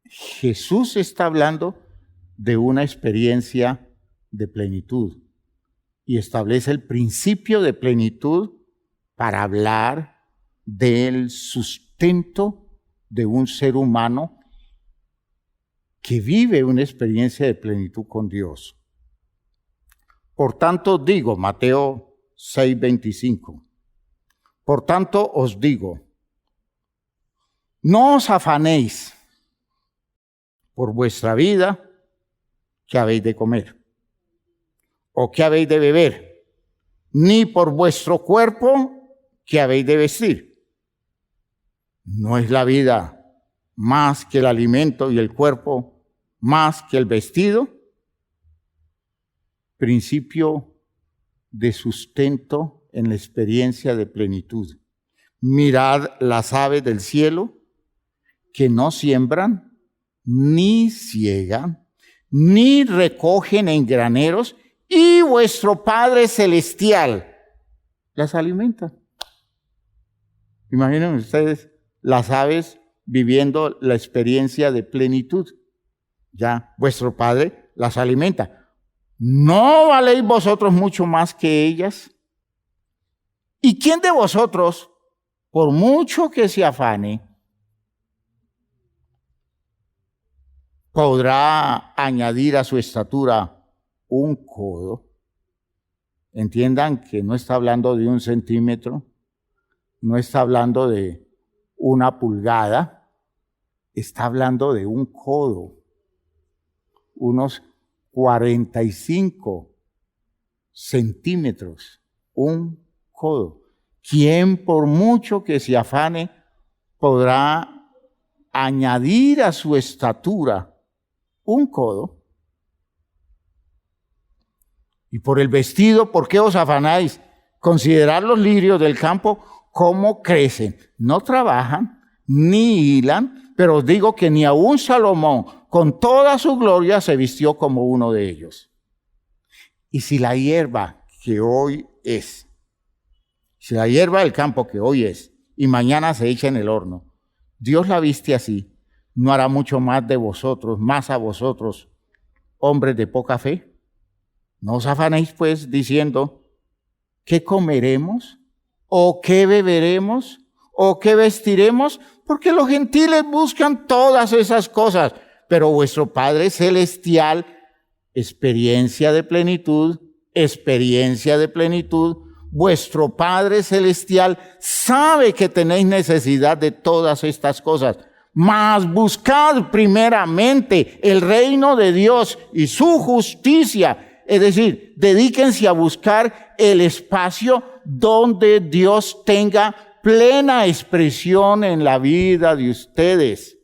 Jesús está hablando de una experiencia de plenitud y establece el principio de plenitud para hablar del sustento de un ser humano que vive una experiencia de plenitud con Dios. Por tanto digo, Mateo 6:25, por tanto os digo, no os afanéis por vuestra vida, qué habéis de comer o qué habéis de beber, ni por vuestro cuerpo, qué habéis de vestir. ¿No es la vida más que el alimento y el cuerpo más que el vestido? Principio de sustento en la experiencia de plenitud. Mirad las aves del cielo, que no siembran, ni ciegan, ni recogen en graneros, y vuestro Padre Celestial las alimenta. Imaginen ustedes las aves viviendo la experiencia de plenitud. Ya, vuestro Padre las alimenta. ¿No valéis vosotros mucho más que ellas? ¿Y quién de vosotros, por mucho que se afane, podrá añadir a su estatura un codo? Entiendan que no está hablando de 1 centímetro, no está hablando de 1 pulgada, está hablando de 1 codo, unos 45 centímetros, 1 codo. ¿Quién por mucho que se afane podrá añadir a su estatura 1 codo? Y por el vestido, ¿por qué os afanáis? Considerad los lirios del campo, cómo crecen. No trabajan, ni hilan, pero os digo que ni aun Salomón, con toda su gloria, se vistió como uno de ellos. Y si la hierba que hoy es, si la hierba del campo que hoy es, y mañana se echa en el horno, Dios la viste así, ¿no hará mucho más de vosotros, más a vosotros, hombres de poca fe? No os afanéis pues diciendo, ¿qué comeremos? ¿O qué beberemos? ¿O qué vestiremos? Porque los gentiles buscan todas esas cosas, pero vuestro Padre Celestial, experiencia de plenitud, vuestro Padre Celestial sabe que tenéis necesidad de todas estas cosas. Mas buscad primeramente el reino de Dios y su justicia. Es decir, dedíquense a buscar el espacio donde Dios tenga plena expresión en la vida de ustedes.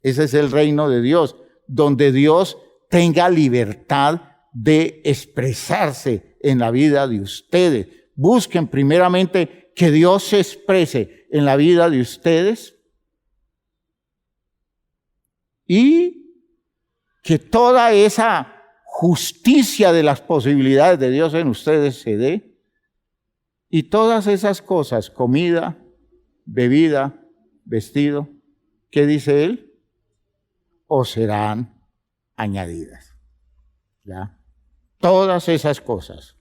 Ese es el reino de Dios, donde Dios tenga libertad de expresarse en la vida de ustedes. Busquen primeramente que Dios se exprese en la vida de ustedes y que toda esa justicia de las posibilidades de Dios en ustedes se dé, y todas esas cosas, comida, bebida, vestido, ¿qué dice él? Os serán añadidas. ¿Ya? Todas esas cosas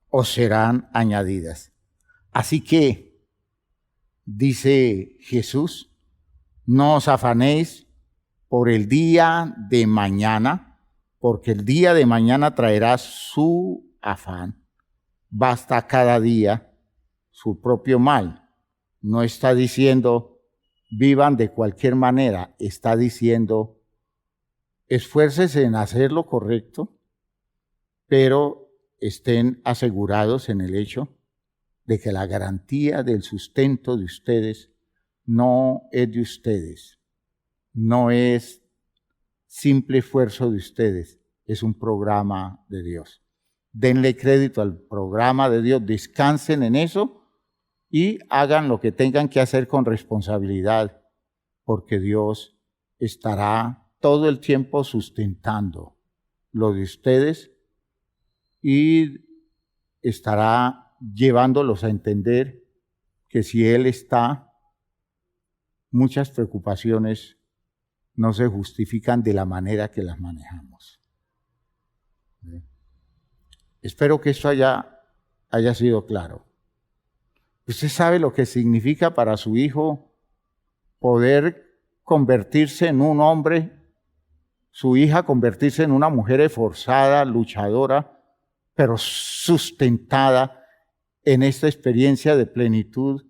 os serán añadidas. Así que, dice Jesús, no os afanéis por el día de mañana, porque el día de mañana traerá su afán. Basta cada día su propio mal. No está diciendo vivan de cualquier manera, está diciendo esfuércense en hacer lo correcto, pero estén asegurados en el hecho de que la garantía del sustento de ustedes no es de ustedes. No es simple esfuerzo de ustedes, es un programa de Dios. Denle crédito al programa de Dios, descansen en eso y hagan lo que tengan que hacer con responsabilidad, porque Dios estará todo el tiempo sustentando lo de ustedes y estará llevándolos a entender que si Él está, muchas preocupaciones no se justifican de la manera que las manejamos. Espero que esto haya sido claro. ¿Usted sabe lo que significa para su hijo poder convertirse en un hombre, su hija convertirse en una mujer esforzada, luchadora, pero sustentada en esta experiencia de plenitud,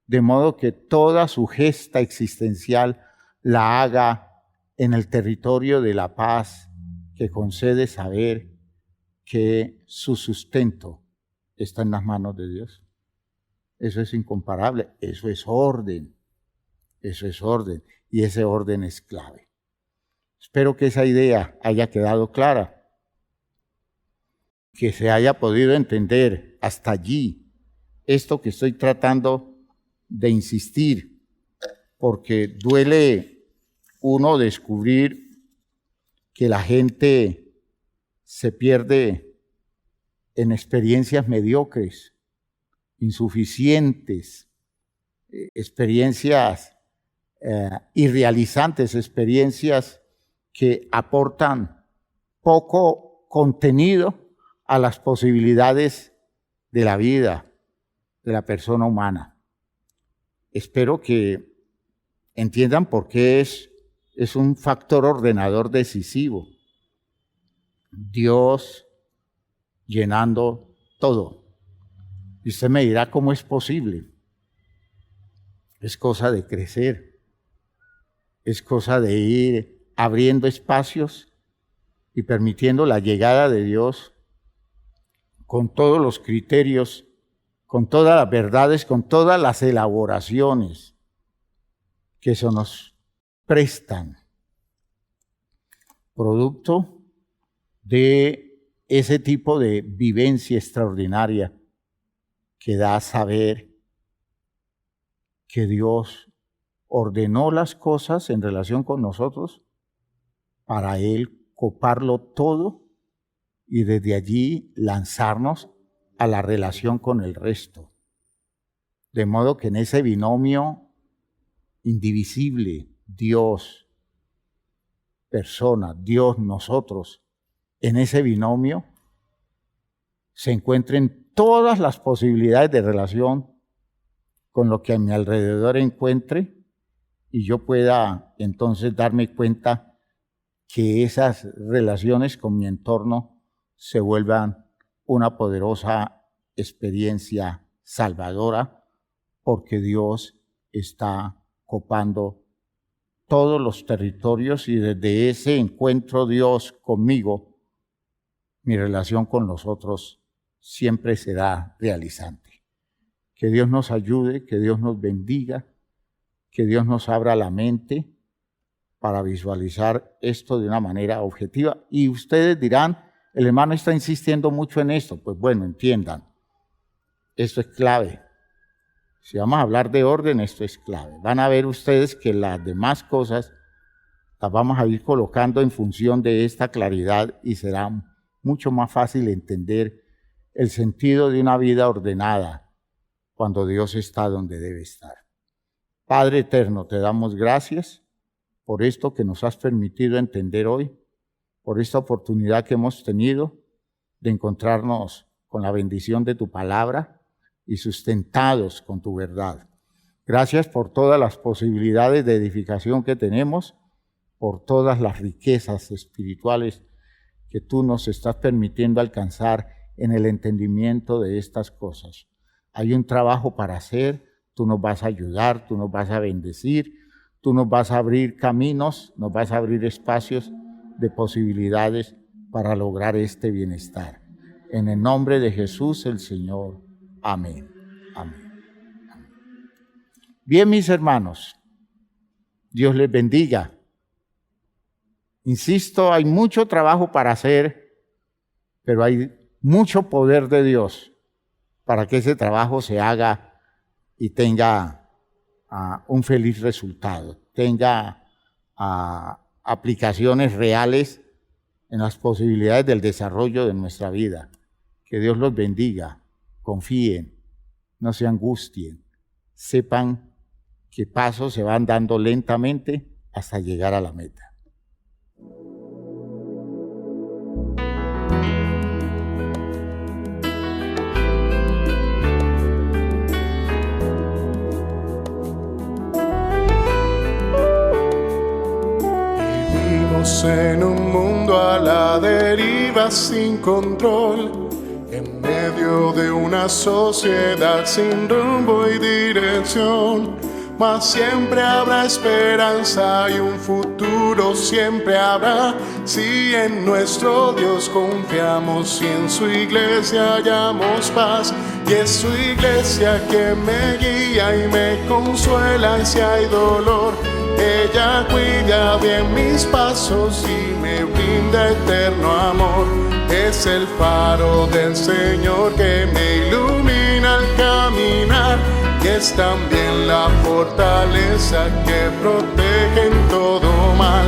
de modo que toda su gesta existencial la haga en el territorio de la paz que concede saber que su sustento está en las manos de Dios? Eso es incomparable, eso es orden, y ese orden es clave. Espero que esa idea haya quedado clara, que se haya podido entender hasta allí esto que estoy tratando de insistir, porque duele uno descubrir que la gente se pierde en experiencias mediocres, insuficientes, experiencias irrealizantes, experiencias que aportan poco contenido a las posibilidades de la vida de la persona humana. Espero que entiendan por qué es un factor ordenador decisivo. Dios llenando todo. Y usted me dirá cómo es posible. Es cosa de crecer, es cosa de ir abriendo espacios y permitiendo la llegada de Dios con todos los criterios, con todas las verdades, con todas las elaboraciones que se nos prestan, producto de ese tipo de vivencia extraordinaria que da a saber que Dios ordenó las cosas en relación con nosotros para Él coparlo todo y desde allí lanzarnos a la relación con el resto. De modo que en ese binomio indivisible, Dios, persona, Dios, nosotros, en ese binomio se encuentren todas las posibilidades de relación con lo que a mi alrededor encuentre y yo pueda entonces darme cuenta que esas relaciones con mi entorno se vuelvan una poderosa experiencia salvadora, porque Dios está copando todos los territorios y desde ese encuentro Dios conmigo, mi relación con los otros siempre será realizante. Que Dios nos ayude, que Dios nos bendiga, que Dios nos abra la mente para visualizar esto de una manera objetiva. Y ustedes dirán, el hermano está insistiendo mucho en esto. Pues bueno, entiendan, esto es clave. Si vamos a hablar de orden, esto es clave. Van a ver ustedes que las demás cosas las vamos a ir colocando en función de esta claridad y será mucho más fácil entender el sentido de una vida ordenada cuando Dios está donde debe estar. Padre eterno, te damos gracias por esto que nos has permitido entender hoy, por esta oportunidad que hemos tenido de encontrarnos con la bendición de tu palabra y sustentados con tu verdad. Gracias por todas las posibilidades de edificación que tenemos, por todas las riquezas espirituales que tú nos estás permitiendo alcanzar en el entendimiento de estas cosas. Hay un trabajo para hacer, tú nos vas a ayudar, tú nos vas a bendecir, tú nos vas a abrir caminos, nos vas a abrir espacios de posibilidades para lograr este bienestar. En el nombre de Jesús el Señor. Amén. Amén. Amén. Bien, mis hermanos, Dios les bendiga. Insisto, hay mucho trabajo para hacer, pero hay mucho poder de Dios para que ese trabajo se haga y tenga un feliz resultado, tenga aplicaciones reales en las posibilidades del desarrollo de nuestra vida. Que Dios los bendiga, confíen, no se angustien, sepan que pasos se van dando lentamente hasta llegar a la meta. En un mundo a la deriva sin control, en medio de una sociedad sin rumbo y dirección, mas siempre habrá esperanza y un futuro siempre habrá, si en nuestro Dios confiamos y en su iglesia hallamos paz. Y es su iglesia que me guía y me consuela y si hay dolor, ella cuida bien mis pasos y me brinda eterno amor. Es el faro del Señor que me ilumina al caminar y es también la fortaleza que protege en todo mal.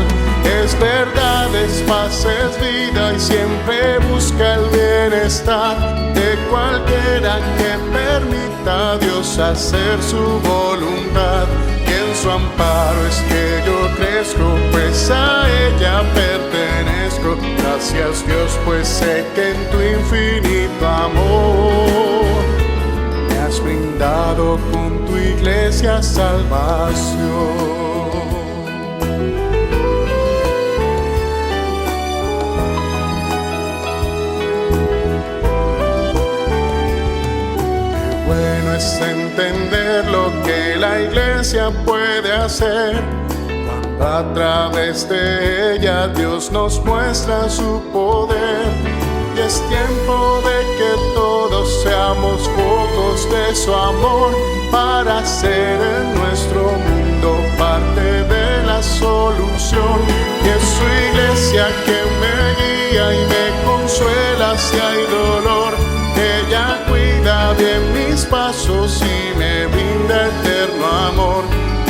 Es verdad, es paz, es vida y siempre busca el bienestar de cualquiera que permita a Dios hacer su voluntad. En su amparo es que yo crezco, pues a ella pertenezco. Gracias Dios, pues sé que en tu infinito amor me has brindado con tu iglesia salvación. es entender lo que la iglesia puede hacer, cuando a través de ella Dios nos muestra su poder. Y es tiempo de que todos seamos focos de su amor, para ser en nuestro mundo parte de la solución. Y es su iglesia que me guía y me consuela si hay dolor. Ella cuida bien mis pasos y me brinda eterno amor.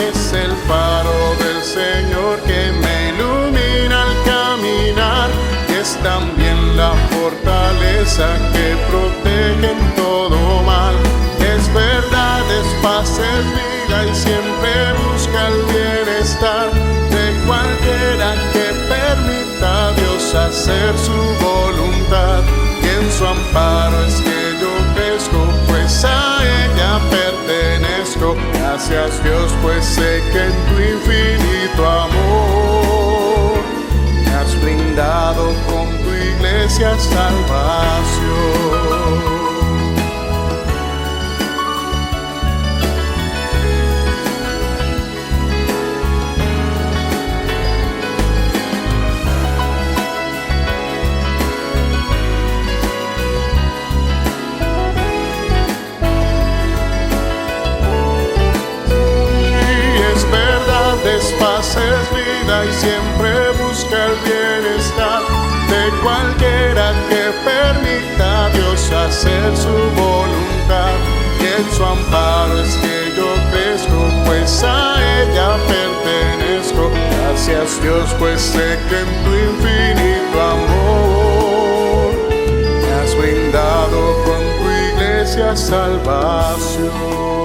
Es el faro del Señor que me ilumina al caminar, y es también la fortaleza que protege en todo mal. Es verdad, es paz, es vida y siempre busca el bienestar de cualquiera que permita a Dios hacer su voluntad. Y en su amparo es que yo crezco, pues a ella pertenezco. Gracias Dios, pues sé que en tu infinito amor me has brindado con tu iglesia salvación. Es paz, es vida y siempre busca el bienestar de cualquiera que permita a Dios hacer su voluntad. Y en su amparo es que yo crezco, pues a ella pertenezco. Gracias Dios, pues sé que en tu infinito amor me has brindado con tu iglesia salvación.